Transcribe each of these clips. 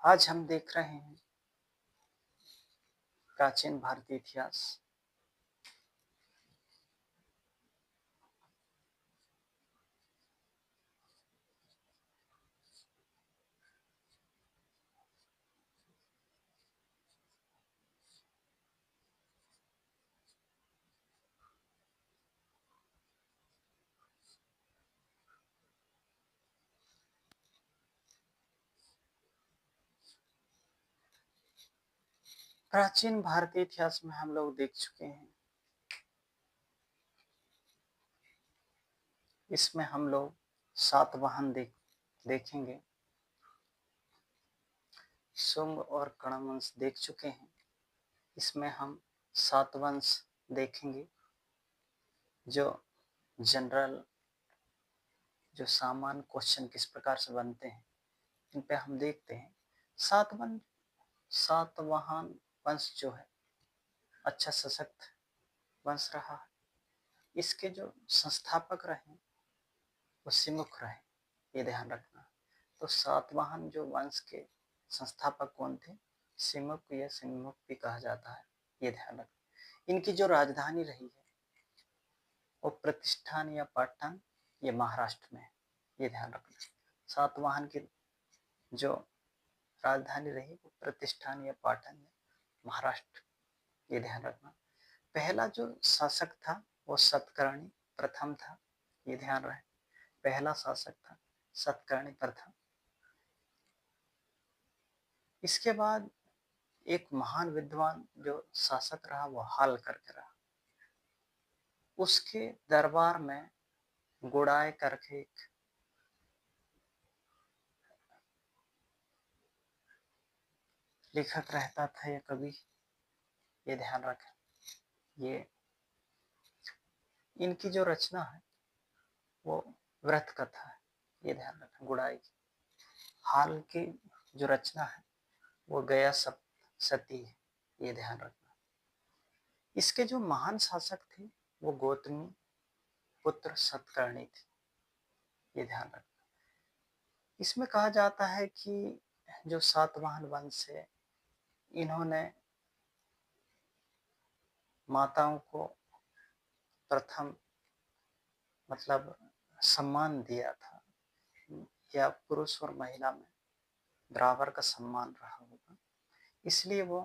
आज हम देख रहे हैं प्राचीन भारतीय इतिहास। प्राचीन भारतीय इतिहास में हम लोग देख चुके हैं। इसमें हम लोग सातवाहन देखेंगे। शुंग और कर्ण वंश देख चुके हैं। इसमें हम सातवंश देखेंगे, जो जनरल जो सामान्य क्वेश्चन किस प्रकार से बनते हैं इन पे हम देखते हैं। सातवाहन वंश जो है अच्छा सशक्त वंश रहा है। इसके जो संस्थापक रहे वो सिमुख रहे, ये ध्यान रखना। तो सातवाहन जो वंश के संस्थापक कौन थे? सिमुक या सिमुक भी कहा जाता है, ये ध्यान रखना। इनकी जो राजधानी रही है वो प्रतिष्ठान या पाटन, ये महाराष्ट्र में है, ये ध्यान रखना। सातवाहन की जो राजधानी रही वो प्रतिष्ठान या पाटन में महाराष्ट्र, ये ध्यान रखना। पहला जो शासक था वो सतकर्णी प्रथम था, ये ध्यान रहे। पहला शासक था सतकर्णी प्रथम। इसके बाद एक महान विद्वान जो शासक रहा वो हाल करके रहा। उसके दरबार में गुड़ाई करके एक लेखक रहता था या कवि, ये ध्यान रखें। ये इनकी जो रचना है वो व्रत कथा है, ये ध्यान रखें। गुड़ाई की हाल की जो रचना है वो गया सती है, ये ध्यान रखना। इसके जो महान शासक थे वो गौतमी पुत्र सतकर्णी थे, ये ध्यान रखना। इसमें कहा जाता है कि जो सातवाहन वंश है इन्होंने माताओं को प्रथम मतलब सम्मान दिया था, या पुरुष और महिला में बराबर का सम्मान रहा होगा, इसलिए वो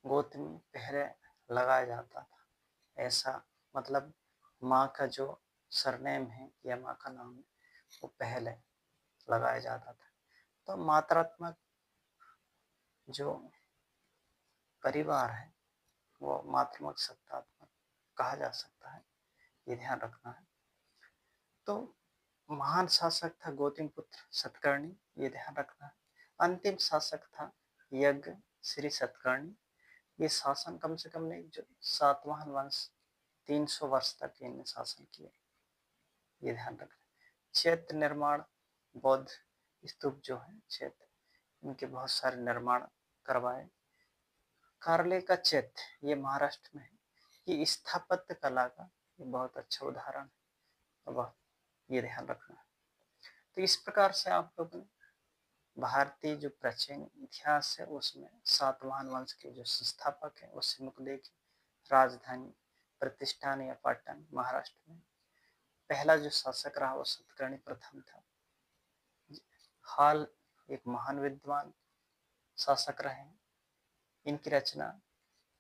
गौतमी पहले लगाया जाता था। ऐसा मतलब माँ का जो सरनेम है या माँ का नाम है वो पहले लगाया जाता था। तो मात्रात्मक जो परिवार है वो मात्रात्मक सत्तात्मक कहा जा सकता है, ये ध्यान रखना है। तो महान शासक था गौतम पुत्र सतकर्णी, ये ध्यान रखना है। अंतिम शासक था यज्ञ श्री सतकर्णी। ये शासन कम से कम नहीं, जो सातवाहन वंश 300 वर्ष तक इन्हें शासन किया, ये ध्यान रखना। क्षेत्र निर्माण, बौद्ध स्तूप जो है क्षेत्र, इनके बहुत सारे निर्माण करवाए। कार्ले का चैत्य ये महाराष्ट्र में है। ये स्थापत्य कला का ये बहुत अच्छा उदाहरण है, वह ये ध्यान रखना है। तो इस प्रकार से आप लोगों ने भारतीय जो प्राचीन इतिहास है उसमें सातवाहन वंश के जो संस्थापक है वो सिमुकदेव की राजधानी प्रतिष्ठान या पाटन महाराष्ट्र में। पहला जो शासक रहा वो सतकर्णी प्रथम था। हाल एक महान विद्वान शासक रहे हैं। इनकी रचना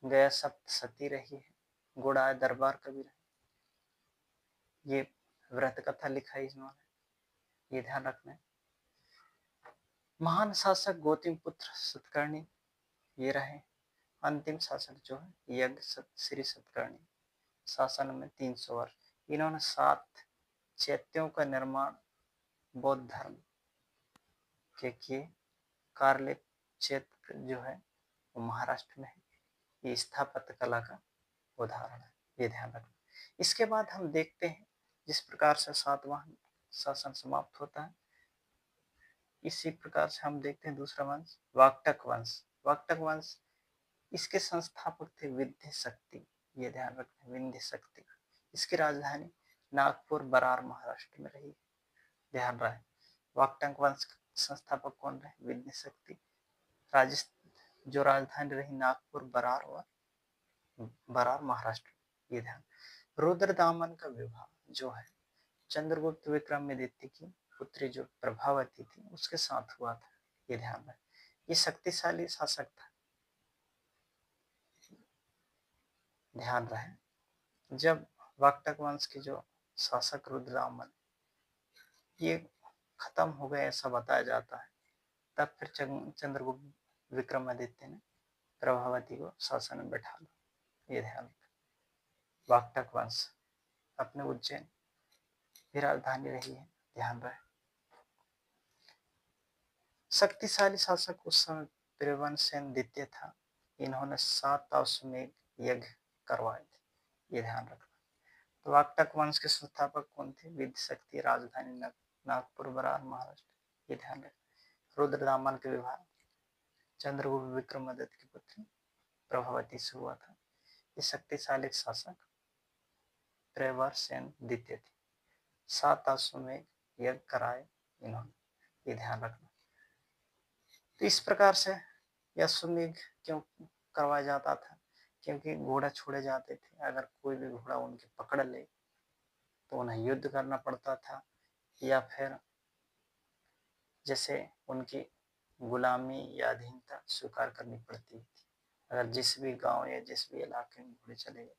गया सप्तशती रही है। गुड़ाय दरबार कवि रहे। ये व्रत कथा लिखा है इन्होंने, ये ध्यान रखना है। महान शासक गौतम पुत्र सतकर्णी ये रहे। अंतिम शासक जो है यज्ञ श्री सतकर्णी, शासन में 300 वर्ष। इन्होंने 7 चैत्यों का निर्माण बौद्ध धर्म के किए। कार्ले चैत्य जो है वो महाराष्ट्र में है। ये स्थापत्य कला का उदाहरण है, ये ध्यान रखना। इसके बाद हम देखते हैं जिस प्रकार से सातवाहन शासन समाप्त होता है, इसी प्रकार से हम देखते हैं दूसरा वंश वाकटक वंश। वाकटक वंश इसके संस्थापक थे विंध्य शक्ति, ये ध्यान रखना, विंध्य शक्ति। इसकी राजधानी नागपुर बरार महाराष्ट्र में रही, ध्यान रहे। वाकटक वंश संस्थापक कौन रहे? विद्या शक्ति। राजस्थान जो राजधानी रही नागपुर, बरार और बरार महाराष्ट्र। ये ध्यान। रुद्रदामन का विवाह जो है चंद्रगुप्त विक्रमादित्य की पुत्री जो प्रभावती थी उसके साथ हुआ था। ये ध्यान रहे। ये शक्तिशाली शासक था। ध्यान रहे जब वाकटक वंश के जो शासक रुद्रदामन ये खत्म हो गए ऐसा बताया जाता है, तब फिर चंद्रगुप्त विक्रमादित्य ने प्रभावती को शासन में बैठा ला। ये ध्यान। वाकटक वंश अपने उज्जैन की राजधानी रही है। ध्यान रहे। शक्तिशाली शासक उस समय प्रियवंशन द्वितीय था। इन्होंने 7 अश्वमेध यज्ञ करवाए थे। ये ध्यान रखना। तो वाकटक वंश के संस्थापक कौन थे? विद्या शक्ति, राजधानी नागपुर, बरार महाराष्ट्र। ये ध्यान रखना। रुद्रदामन के विवाह चंद्रगुप्त विक्रमादित्य की पुत्री प्रभावती से हुआ था। ये शक्तिशाली शासक प्रियवंशन द्वितीय थे। 7 अश्वमेध यज्ञ कराए इन्होंने। ये ध्यान रखना। तो इस प्रकार से अश्वमेध क्यों करवाया जाता था? क्योंकि घोड़ा छोड़े जाते थे। अगर कोई भी घोड़ा उनके पकड़ ले तो उन्हें युद्ध करना पड़ता था, या फिर जैसे उनकी गुलामी या अधीनता स्वीकार करनी पड़ती थी। अगर जिस भी गांव या जिस भी इलाके में घोड़े चले गए,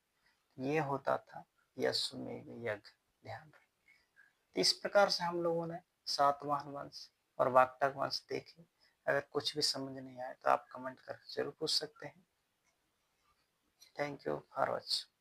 ये होता था अश्वमेध यज्ञ। ध्यान रखें। इस प्रकार से हम लोगों ने सातवाहन वंश और वाकटक वंश देखे। अगर कुछ भी समझ नहीं आए तो आप कमेंट करके जरूर पूछ सकते हैं। Thank you for watching.